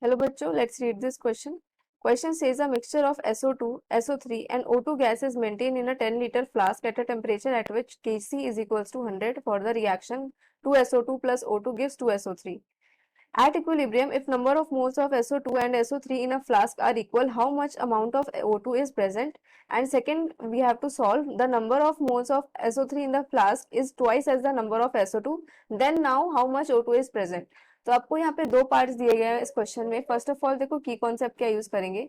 Hello bachcho, let's read this question. Question says a mixture of SO2, SO3 and O2 gas is maintained in a 10-liter flask at a temperature at which Kc is equals to 100 for the reaction 2SO2 plus O2 gives 2SO3. At equilibrium, if number of moles of SO2 and SO3 in a flask are equal, how much amount of O2 is present? And second, we have to solve the number of moles of SO3 in the flask is twice as the number of SO2. Then now how much O2 is present? तो आपको यहाँ पे दो parts दिए गए हैं इस question में. फर्स्ट ऑफ ऑल देखो की कॉन्सेप्ट क्या यूज करेंगे.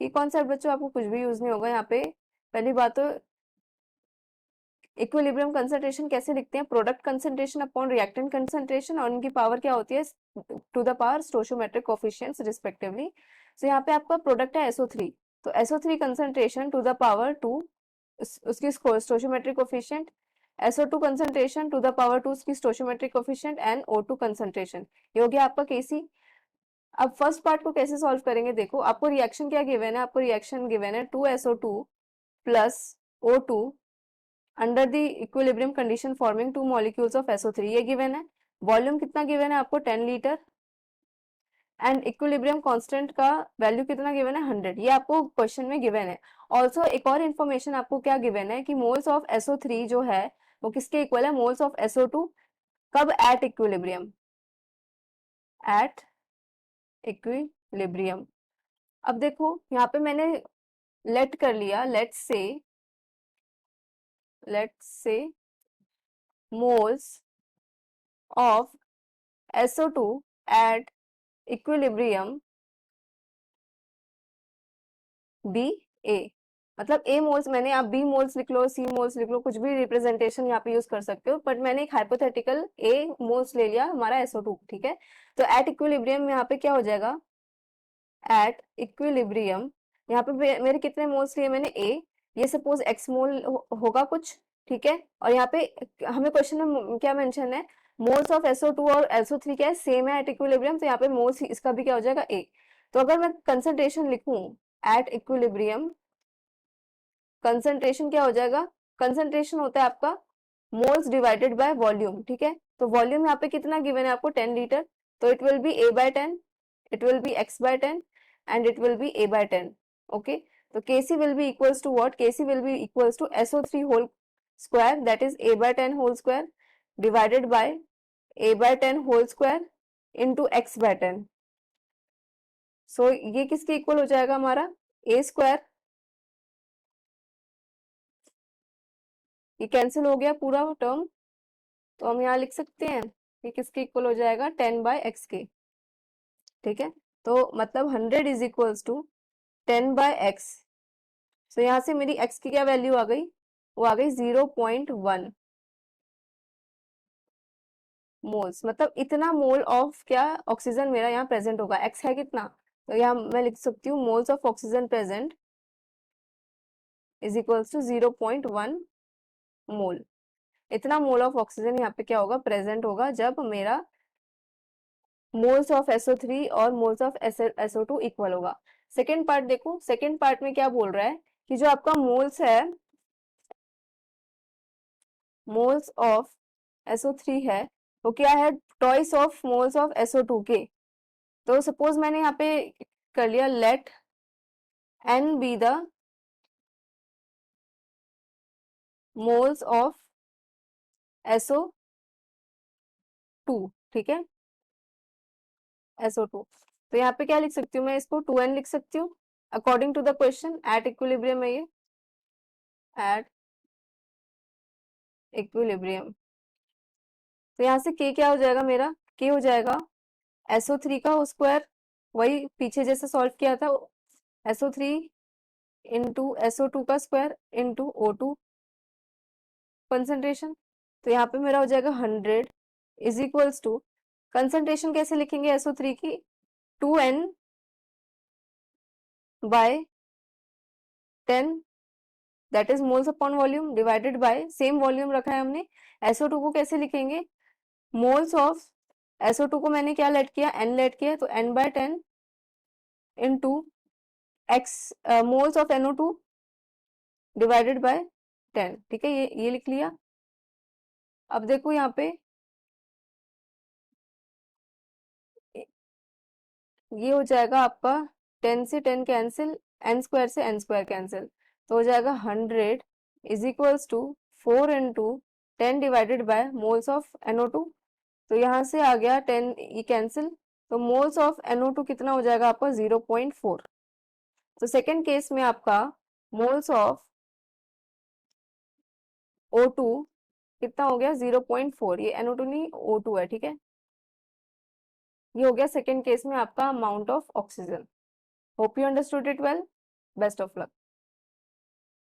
की कॉन्सेप्ट बच्चों आपको कुछ भी यूज नहीं होगा यहाँ पे. पहली बात तो इक्विलिब्रियम कंसंट्रेशन कैसे लिखते हैं, product concentration upon reactant concentration और उनकी पावर क्या होती है to the power stoichiometric coefficients respectively. So यहाँ पे आपका प्रोडक्ट है SO3, तो SO3 concentration to the power 2 उसकी stoichiometric coefficient, SO2 concentration to the power 2 उसकी stoichiometric coefficient and O2 concentration. ये हो गया आपका Kc. अब फर्स्ट पार्ट को कैसे सॉल्व करेंगे, देखो आपको रिएक्शन क्या गिवन है, आपको रिएक्शन गिवन है 2SO2 plus O2 under the equilibrium condition forming 2 molecules of SO3. ये गिवन है. वॉल्यूम कितना गिवन है आपको 10 लीटर एंड इक्विलिब्रियम कांस्टेंट का वैल्यू कितना गिवन है 100. ये आपको क्वेश्चन में गिवन है. ऑल्सो एक और इन्फॉर्मेशन आपको क्या गिवन है कि मोल्स ऑफ SO3 जो है वो किसके इक्वल है, मोल्स ऑफ SO2. कब, एट इक्विलिब्रियम, एट इक्विलिब्रियम. अब देखो यहाँ पे मैंने लेट कर लिया, let's say moles of SO2 at equilibrium be a. मतलब A मोल्स, मैंने आप B मोल्स लिख लो, C मोल्स लिख लो, कुछ भी रिप्रेजेंटेशन यहाँ पे यूज कर सकते हो, बट मैंने एक हाइपोथेटिकल A मोल्स ले लिया हमारा SO2. ठीक है, तो एट इक्विलिब्रियम यहाँ पे क्या हो जाएगा, एट इक्विलिब्रियम यहाँ पे मेरे कितने मोल्स लिए मैंने A, ये सपोज X मोल होगा कुछ. ठीक है, और यहाँ पे हमें क्वेश्चन में क्या मेंशन है, मोल्स ऑफ SO2 और SO3 क्या है, सेम है एट इक्विलिब्रियम, तो यहाँ पे मोल्स इसका भी क्या हो जाएगा A. तो अगर मैं कंसंट्रेशन लिखूं एट इक्विलिब्रियम, कंसंट्रेशन क्या हो जाएगा, कंसंट्रेशन होता है आपका मोल्स डिवाइडेड बाय वॉल्यूम. ठीक है, तो वॉल्यूम यहाँ पे कितना गिवन है आपको 10 लीटर, तो it will be A/10, it will be X/10 and it will be A/10. Okay, so Kc will be equals to what, Kc will be equals to SO3 whole square, that is A/10 whole square divided by A/10 whole square into X/10. so ये किसके equal हो जाएगा हमारा A square. ये cancel हो गया पूरा term, तो हम यहाँ लिख सकते हैं ये किसके इक्वल हो जाएगा 10/x के. ठीक है, तो मतलब 100 इज इक्वल्स टू 10/x. सो यहाँ से मेरी x की क्या वैल्यू आ गई, वो आ गई 0.1 मोल्स. मतलब इतना मोल ऑफ क्या ऑक्सीजन मेरा यहाँ प्रेजेंट होगा. x है कितना, तो यहाँ मैं लिख सकती हूँ moles of oxygen present is equals to 0.1 mole. इतना मोल ऑफ ऑक्सीजन यहाँ पे क्या होगा, प्रेजेंट होगा जब मेरा मोल्स ऑफ SO3 और मोल्स ऑफ SO2 इक्वल होगा. सेकेंड पार्ट देखो, सेकेंड पार्ट में क्या बोल रहा है कि जो आपका मोल्स है, मोल्स ऑफ SO3 है वो क्या है, twice of moles of SO2 के. तो सपोज मैंने यहाँ पे कर लिया let N be the moles of SO2. ठीक है, SO2, तो यहाँ पे क्या लिख सकती हूँ मैं, इसको 2N लिख सकती हूँ according to the question. At equilibrium है ये, एट इक्विलिब्रियम. तो यहाँ से K क्या हो जाएगा मेरा, K हो जाएगा SO3 का हो स्क्वायर, वही पीछे जैसे सॉल्व किया था, SO3 इंटू SO2 का स्क्वायर इंटू O2 कंसंट्रेशन. तो यहाँ पे मेरा हो जाएगा 100 इज इक्वल्स टू, कंसंट्रेशन कैसे लिखेंगे SO3 की, 2N by 10 that is moles upon volume divided by same volume रखा है हमने. SO2 को कैसे लिखेंगे, मोल्स ऑफ SO2 को मैंने क्या लेट किया, N लेट किया, तो N/10 into X moles of NO2 divided by 10. ठीक है, ये लिख लिया. अब देखो यहाँ पे ये हो जाएगा आपका 10 से 10 कैंसिल, एन स्क्वायर से एन स्क्वायर कैंसिल, तो हो जाएगा 100 is equals to 4 into 10 divided by moles of NO2। तो यहाँ से आ गया 10 ये कैंसिल, तो मोल्स ऑफ NO2 कितना हो जाएगा आपका 0.4। तो सेकेंड केस में आपका मोल्स ऑफ O2 कितना हो गया 0.4, ये NO2 नहीं O2 है, ठीक है। ये हो गया सेकेंड केस में आपका amount of oxygen. Hope you understood it well. Best of luck.